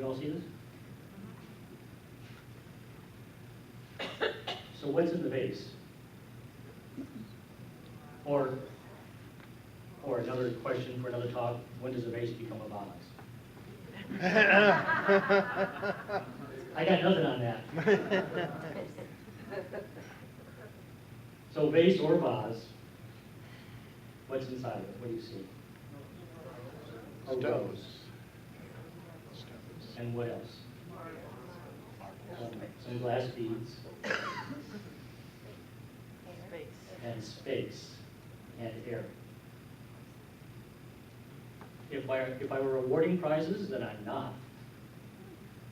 all see this? So what's in the vase? Or another question for another talk, when does a vase become a vase? I got nothing on that. So vase or vase, what's inside of it? What do you see? A rose. And what else? Some glass beads. And space. And air. If I were awarding prizes, then I'm not.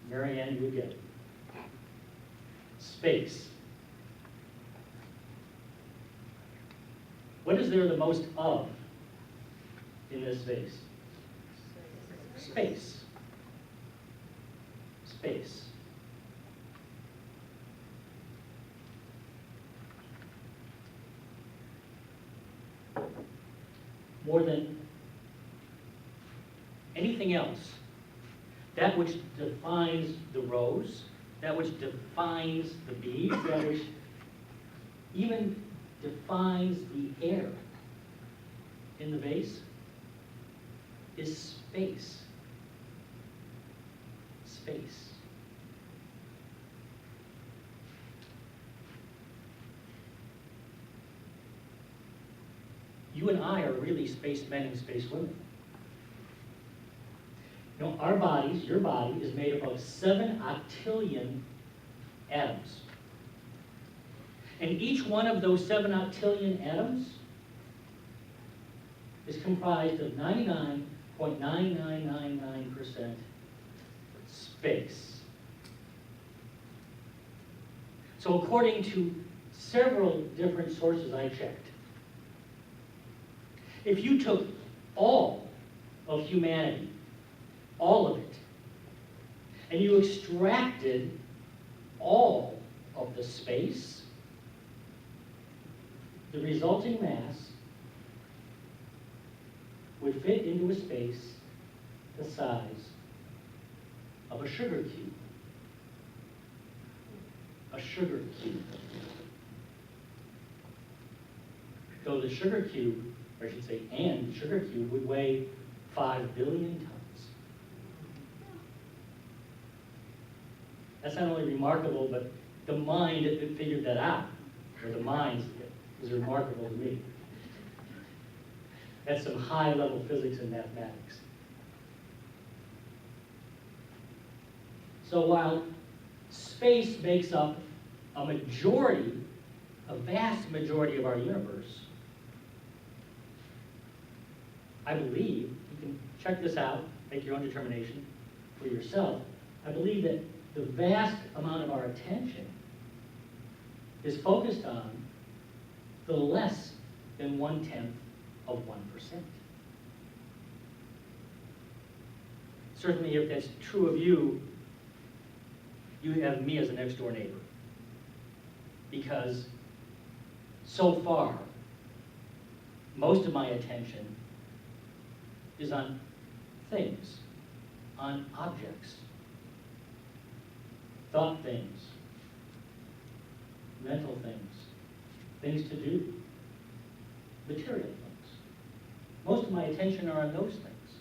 Mary Ann, you would get it. Space. What is there the most of in this vase? Space. Space. More than anything else, that which defines the rose, that which defines the beads, that which even defines the air in the vase is space. Space. You and I are really spacemen and spacewomen. You know, our bodies, your body, is made up of 7 octillion atoms. And each one of those 7 octillion atoms is comprised of 99.9999% space. So according to several different sources I checked, if you took all of humanity, all of it, and you extracted all of the space, the resulting mass would fit into a space the size of a sugar cube. A sugar cube. So the sugar cube, or I should say, and sugar cube would weigh 5 billion tons. That's not only remarkable, but the mind that figured that out, or the minds, is remarkable to me. That's some high-level physics and mathematics. So while space makes up a vast majority of our universe, I believe, you can check this out, make your own determination for yourself, I believe that the vast amount of our attention is focused on the less than 1/10 of 1%. Certainly, if that's true of you, you have me as a next door neighbor. Because so far, most of my attention is on things, on objects, thought things, mental things, things to do, material things. Most of my attention are on those things,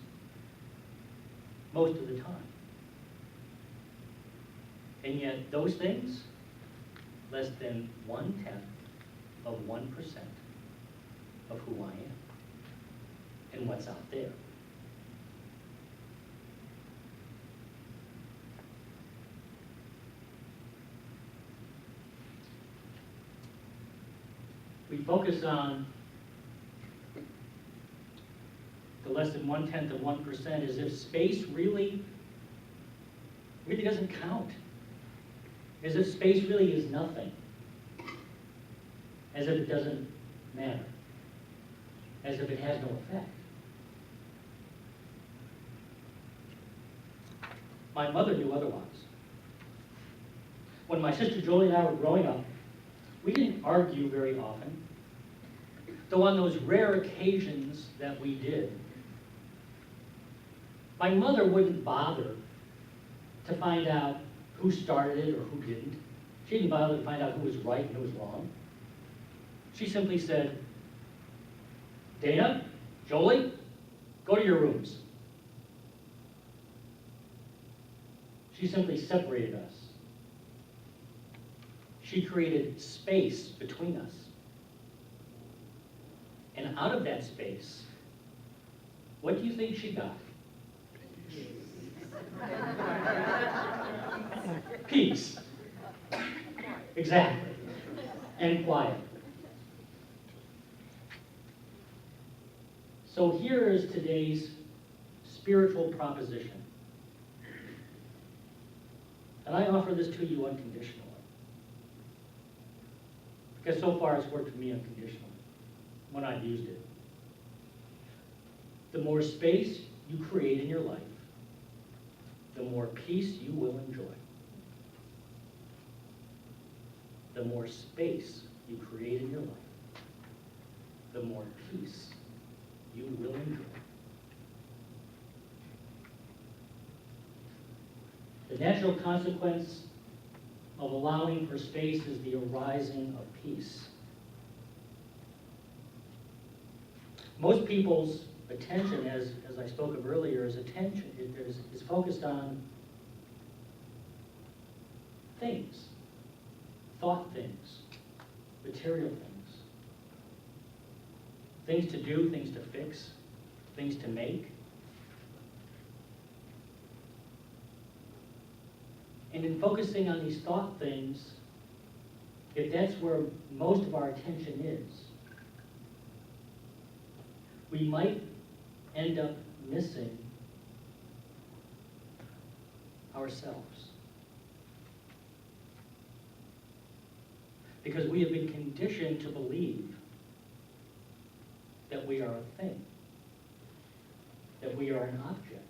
most of the time. And yet those things, less than 1/10 of 1% of who I am and what's out there. We focus on the less than 1/10 of 1% as if space really doesn't count. As if space really is nothing. As if it doesn't matter. As if it has no effect. My mother knew otherwise. When my sister Jolie and I were growing up, we didn't argue very often, though on those rare occasions that we did, my mother wouldn't bother to find out who started it or who didn't. She didn't bother to find out who was right and who was wrong. She simply said, Dana, Jolie, go to your rooms. She simply separated us. She created space between us. And out of that space, what do you think she got? Peace. Exactly. And quiet. So here is today's spiritual proposition. And I offer this to you unconditionally. Because so far it's worked for me unconditionally when I've used it. The more space you create in your life, the more peace you will enjoy. The more space you create in your life, the more peace you will enjoy. The natural consequence of allowing for space is the arising of peace. Most people's attention, as I spoke of earlier, is focused on things, thought things, material things, things to do, things to fix, things to make. And in focusing on these thought things, if that's where most of our attention is, we might end up missing ourselves. Because we have been conditioned to believe that we are a thing, that we are an object.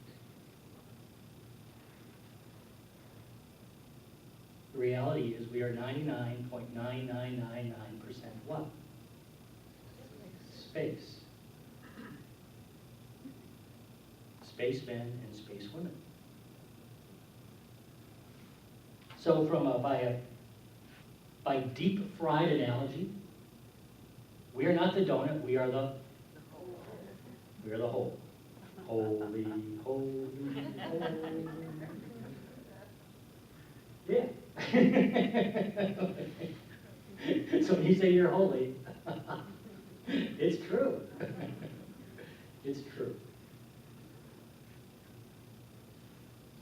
The reality is we are 99.9999% what? Space. Spacemen and spacewomen. So by deep fried analogy, we are not the donut, we are the whole. Holy, holy, holy. Yeah. So when you say you're holy, it's true. It's true.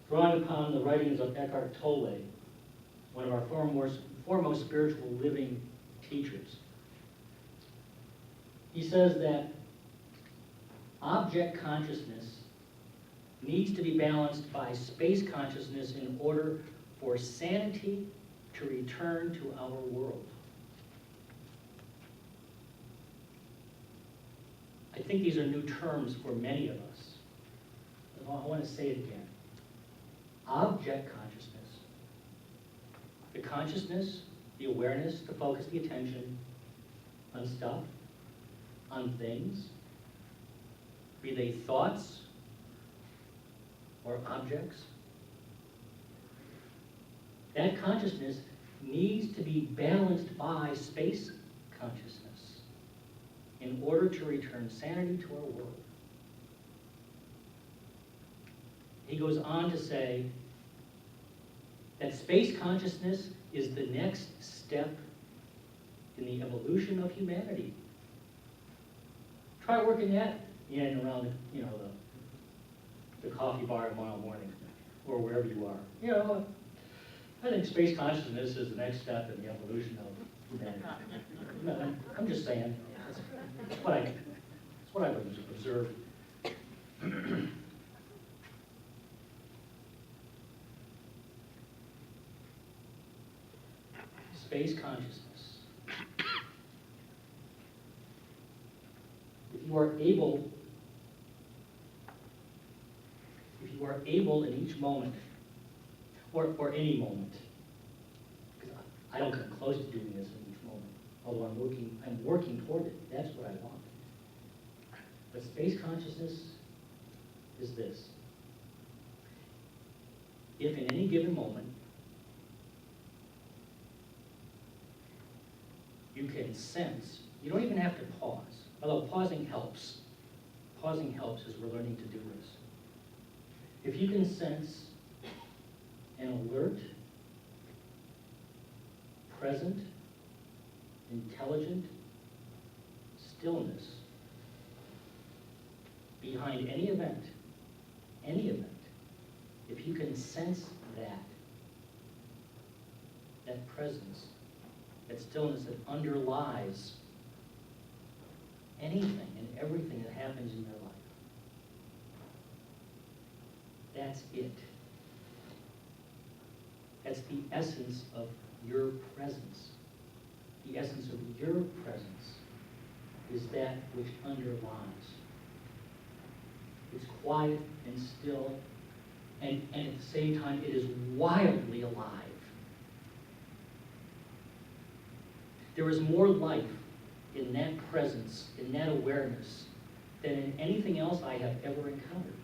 Drawing upon the writings of Eckhart Tolle, one of our foremost spiritual living teachers, he says that object consciousness needs to be balanced by space consciousness in order for sanity to return to our world. I think these are new terms for many of us. I want to say it again. Object consciousness. The consciousness, the awareness to focus the attention on stuff, on things, be they thoughts or objects. That consciousness needs to be balanced by space consciousness in order to return sanity to our world. He goes on to say that space consciousness is the next step in the evolution of humanity. Try working that in and around, the coffee bar tomorrow morning, or wherever you are. I think space consciousness is the next step in the evolution of humanity. I'm just saying. That's what I've observed. Space consciousness. If you are able in each moment, or any moment, because I don't come close to doing this in each moment, although I'm working toward it. That's what I want. But space consciousness is this. if in any given moment you can sense, you don't even have to pause, although pausing helps. Pausing helps as we're learning to do this. If you can sense an alert, present, intelligent stillness behind any event, if you can sense that presence, that stillness that underlies anything and everything that happens in your life, that's it. That's the essence of your presence. The essence of your presence is that which underlies. It's quiet and still, and at the same time, it is wildly alive. There is more life in that presence, in that awareness, than in anything else I have ever encountered.